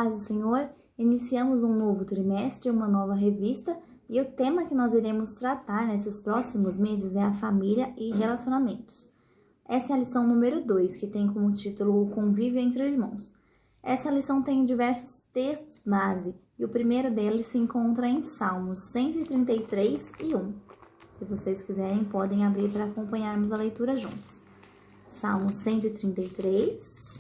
paz do Senhor, iniciamos um novo trimestre, uma nova revista, e o tema que nós iremos tratar nesses próximos meses é a família e relacionamentos. Essa é a lição número 2, que tem como título O Convívio entre Irmãos. Essa lição tem diversos textos base, e o primeiro deles se encontra em Salmos 133 e 1. Se vocês quiserem, podem abrir para acompanharmos a leitura juntos. Salmos 133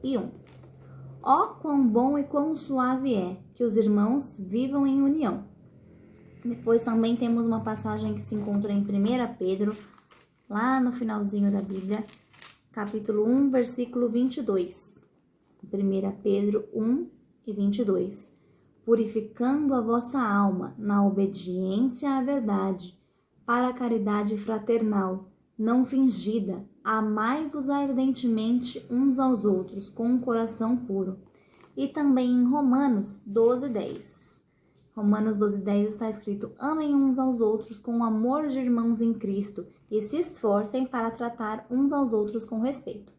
e 1. Ó, quão bom e quão suave é que os irmãos vivam em união. Depois também temos uma passagem que se encontra em 1 Pedro, lá no finalzinho da Bíblia, capítulo 1, versículo 22. 1 Pedro 1 e 22. Purificando a vossa alma na obediência à verdade, para a caridade fraternal, não fingida, amai-vos ardentemente uns aos outros com um coração puro. E também em Romanos 12:10. Romanos 12:10 está escrito: amem uns aos outros com o amor de irmãos em Cristo e se esforcem para tratar uns aos outros com respeito.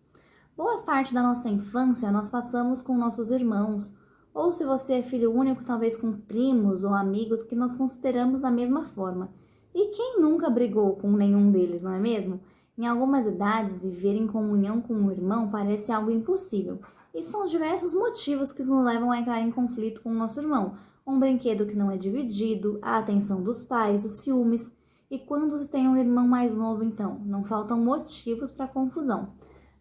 Boa parte da nossa infância nós passamos com nossos irmãos, ou se você é filho único, talvez com primos ou amigos que nós consideramos da mesma forma. E quem nunca brigou com nenhum deles, não é mesmo? Em algumas idades, viver em comunhão com um irmão parece algo impossível. E são os diversos motivos que nos levam a entrar em conflito com o nosso irmão. Um brinquedo que não é dividido, a atenção dos pais, os ciúmes. E quando se tem um irmão mais novo, então, não faltam motivos para confusão.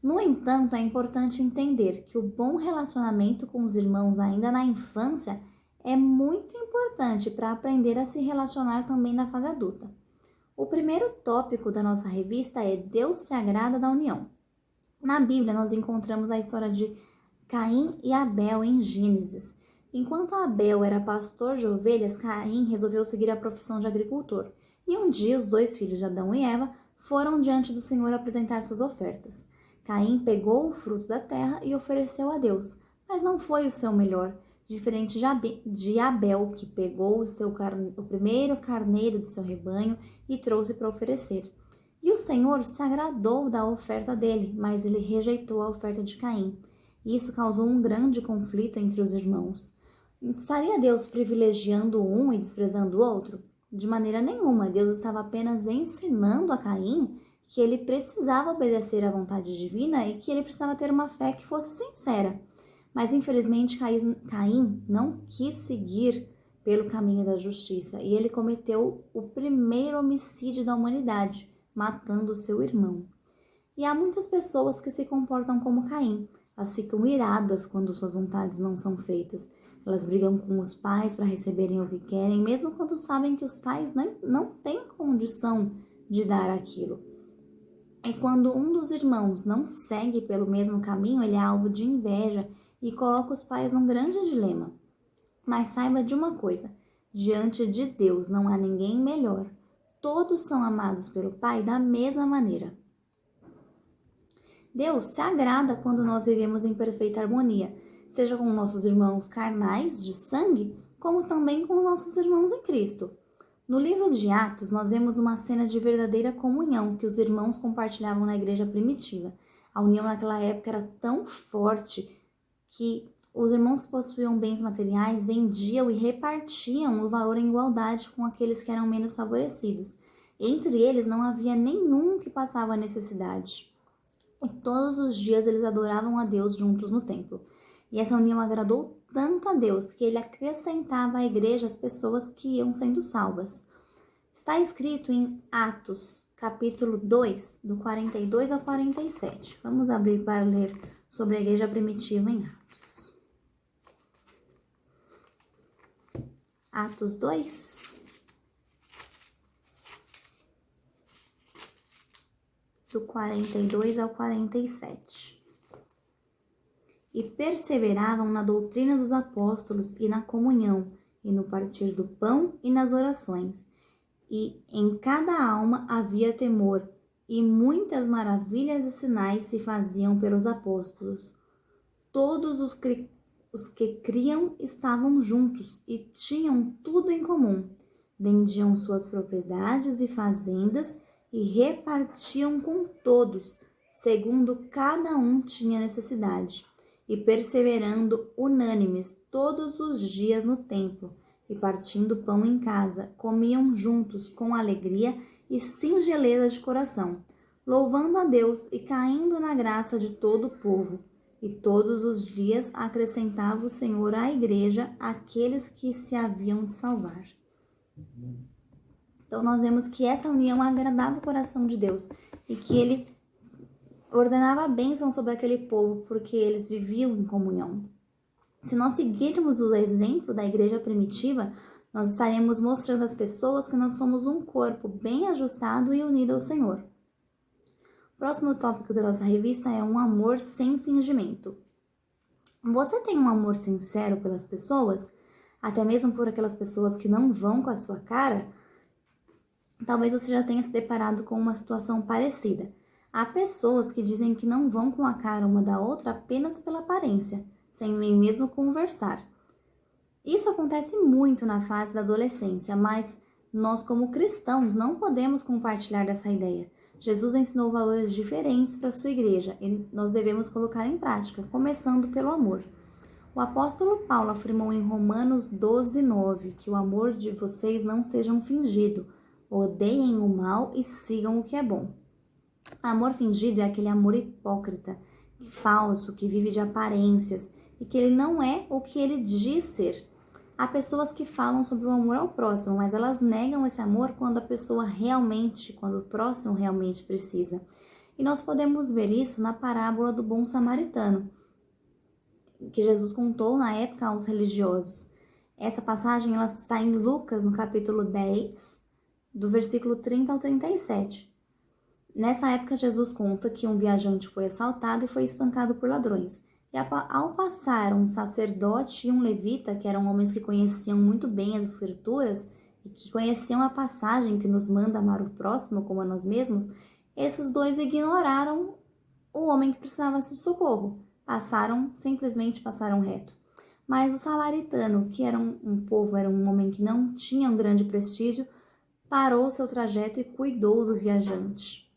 No entanto, é importante entender que o bom relacionamento com os irmãos ainda na infância é muito importante para aprender a se relacionar também na fase adulta. O primeiro tópico da nossa revista é Deus se agrada da união. Na Bíblia, nós encontramos a história de Caim e Abel em Gênesis. Enquanto Abel era pastor de ovelhas, Caim resolveu seguir a profissão de agricultor. E um dia, os dois filhos de Adão e Eva foram diante do Senhor apresentar suas ofertas. Caim pegou o fruto da terra e ofereceu a Deus, mas não foi o seu melhor, diferente de Abel, que pegou o primeiro carneiro do seu rebanho e trouxe para oferecer. E o Senhor se agradou da oferta dele, mas ele rejeitou a oferta de Caim. Isso causou um grande conflito entre os irmãos. Estaria Deus privilegiando um e desprezando o outro? De maneira nenhuma, Deus estava apenas ensinando a Caim que ele precisava obedecer à vontade divina e que ele precisava ter uma fé que fosse sincera. Mas, infelizmente, Caim não quis seguir pelo caminho da justiça e ele cometeu o primeiro homicídio da humanidade, matando o seu irmão. E há muitas pessoas que se comportam como Caim. Elas ficam iradas quando suas vontades não são feitas. Elas brigam com os pais para receberem o que querem, mesmo quando sabem que os pais não têm condição de dar aquilo. E quando um dos irmãos não segue pelo mesmo caminho, ele é alvo de inveja e coloca os pais num grande dilema. Mas saiba de uma coisa, diante de Deus não há ninguém melhor. Todos são amados pelo Pai da mesma maneira. Deus se agrada quando nós vivemos em perfeita harmonia, seja com nossos irmãos carnais, de sangue, como também com nossos irmãos em Cristo. No livro de Atos, nós vemos uma cena de verdadeira comunhão que os irmãos compartilhavam na igreja primitiva. A união naquela época era tão forte que os irmãos que possuíam bens materiais vendiam e repartiam o valor em igualdade com aqueles que eram menos favorecidos. Entre eles não havia nenhum que passava necessidade. E todos os dias eles adoravam a Deus juntos no templo. E essa união agradou tanto a Deus que ele acrescentava à igreja as pessoas que iam sendo salvas. Está escrito em Atos, capítulo 2, do 42 ao 47. Vamos abrir para ler sobre a igreja primitiva em Atos. Atos 2, do 42 ao 47. E perseveravam na doutrina dos apóstolos e na comunhão, e no partir do pão e nas orações. E em cada alma havia temor, e muitas maravilhas e sinais se faziam pelos apóstolos. Todos os que criam estavam juntos e tinham tudo em comum. Vendiam suas propriedades e fazendas e repartiam com todos, segundo cada um tinha necessidade. e perseverando unânimes todos os dias no templo, e partindo pão em casa, comiam juntos com alegria e singeleza de coração, louvando a Deus e caindo na graça de todo o povo. E todos os dias acrescentava o Senhor à igreja aqueles que se haviam de salvar. Então nós vemos que essa união agradava o coração de Deus e que ele ordenava a bênção sobre aquele povo porque eles viviam em comunhão. Se nós seguirmos o exemplo da igreja primitiva, nós estaremos mostrando às pessoas que nós somos um corpo bem ajustado e unido ao Senhor. O próximo tópico da nossa revista é um amor sem fingimento. Você tem um amor sincero pelas pessoas, até mesmo por aquelas pessoas que não vão com a sua cara? Talvez você já tenha se deparado com uma situação parecida. Há pessoas que dizem que não vão com a cara uma da outra apenas pela aparência, sem nem mesmo conversar. Isso acontece muito na fase da adolescência, mas nós como cristãos não podemos compartilhar dessa ideia. Jesus ensinou valores diferentes para a sua igreja e nós devemos colocar em prática, começando pelo amor. O apóstolo Paulo afirmou em Romanos 12:9 que o amor de vocês não seja um fingido, odeiem o mal e sigam o que é bom. Amor fingido é aquele amor hipócrita, falso, que vive de aparências e que ele não é o que ele diz ser. Há pessoas que falam sobre o amor ao próximo, mas elas negam esse amor quando o próximo realmente precisa. E nós podemos ver isso na parábola do bom samaritano, que Jesus contou na época aos religiosos. Essa passagem ela está em Lucas, no capítulo 10, do versículo 30 ao 37. Nessa época, Jesus conta que um viajante foi assaltado e foi espancado por ladrões. E ao passar um sacerdote e um levita, que eram homens que conheciam muito bem as escrituras e que conheciam a passagem que nos manda amar o próximo como a nós mesmos, esses dois ignoraram o homem que precisava de socorro. Simplesmente passaram reto. Mas o samaritano, que era um homem que não tinha um grande prestígio, parou seu trajeto e cuidou do viajante.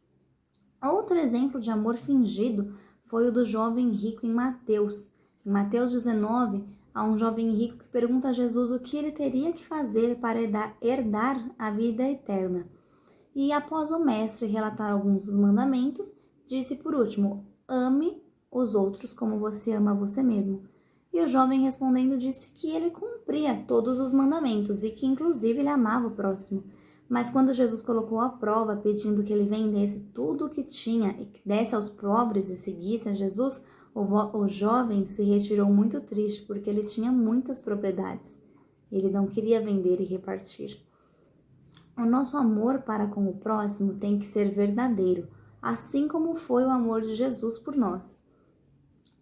Outro exemplo de amor fingido foi o do jovem rico em Mateus. Em Mateus 19, há um jovem rico que pergunta a Jesus o que ele teria que fazer para herdar a vida eterna. E após o mestre relatar alguns dos mandamentos, disse por último: ame os outros como você ama você mesmo. E o jovem respondendo disse que ele cumpria todos os mandamentos e que inclusive ele amava o próximo. Mas quando Jesus colocou à prova, pedindo que ele vendesse tudo o que tinha e que desse aos pobres e seguisse a Jesus, o jovem se retirou muito triste porque ele tinha muitas propriedades. Ele não queria vender e repartir. O nosso amor para com o próximo tem que ser verdadeiro, assim como foi o amor de Jesus por nós.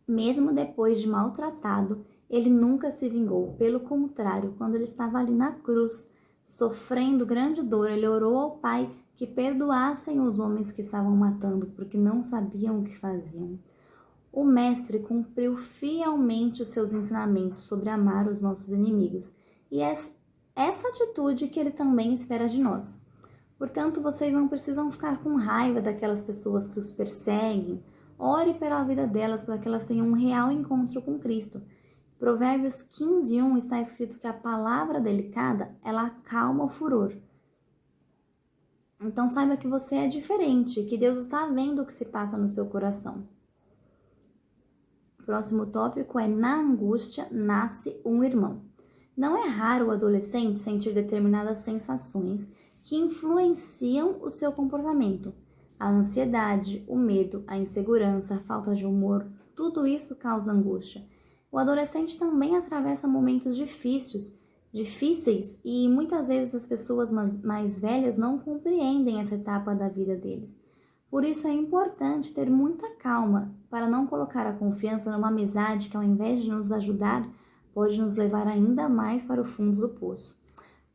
Mesmo depois de maltratado, ele nunca se vingou. Pelo contrário, quando ele estava ali na cruz, sofrendo grande dor, ele orou ao Pai que perdoassem os homens que estavam matando, porque não sabiam o que faziam. O Mestre cumpriu fielmente os seus ensinamentos sobre amar os nossos inimigos, e é essa atitude que ele também espera de nós. Portanto, vocês não precisam ficar com raiva daquelas pessoas que os perseguem. Ore pela vida delas para que elas tenham um real encontro com Cristo. Provérbios 15:1 está escrito que a palavra delicada, ela acalma o furor. Então saiba que você é diferente, que Deus está vendo o que se passa no seu coração. O próximo tópico é: na angústia nasce um irmão. Não é raro o adolescente sentir determinadas sensações que influenciam o seu comportamento. A ansiedade, o medo, a insegurança, a falta de humor, tudo isso causa angústia. O adolescente também atravessa momentos difíceis e muitas vezes as pessoas mais velhas não compreendem essa etapa da vida deles. Por isso é importante ter muita calma para não colocar a confiança numa amizade que, ao invés de nos ajudar, pode nos levar ainda mais para o fundo do poço.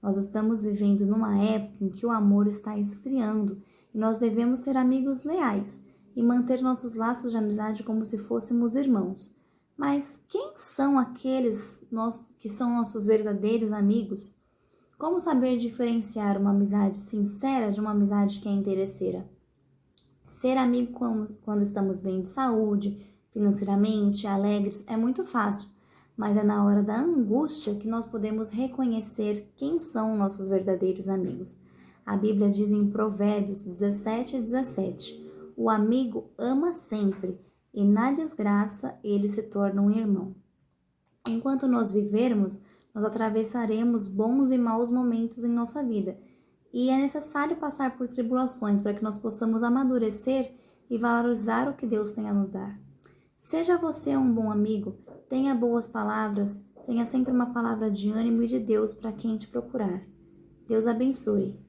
Nós estamos vivendo numa época em que o amor está esfriando e nós devemos ser amigos leais e manter nossos laços de amizade como se fôssemos irmãos. Mas quem são aqueles que são nossos verdadeiros amigos? Como saber diferenciar uma amizade sincera de uma amizade que é interesseira? Ser amigo quando estamos bem de saúde, financeiramente, alegres, é muito fácil, mas é na hora da angústia que nós podemos reconhecer quem são nossos verdadeiros amigos. A Bíblia diz em Provérbios 17:17, o amigo ama sempre, e na desgraça ele se torna um irmão. Enquanto nós vivermos, nós atravessaremos bons e maus momentos em nossa vida, e é necessário passar por tribulações para que nós possamos amadurecer e valorizar o que Deus tem a nos dar. Seja você um bom amigo, tenha boas palavras, tenha sempre uma palavra de ânimo e de Deus para quem te procurar. Deus abençoe.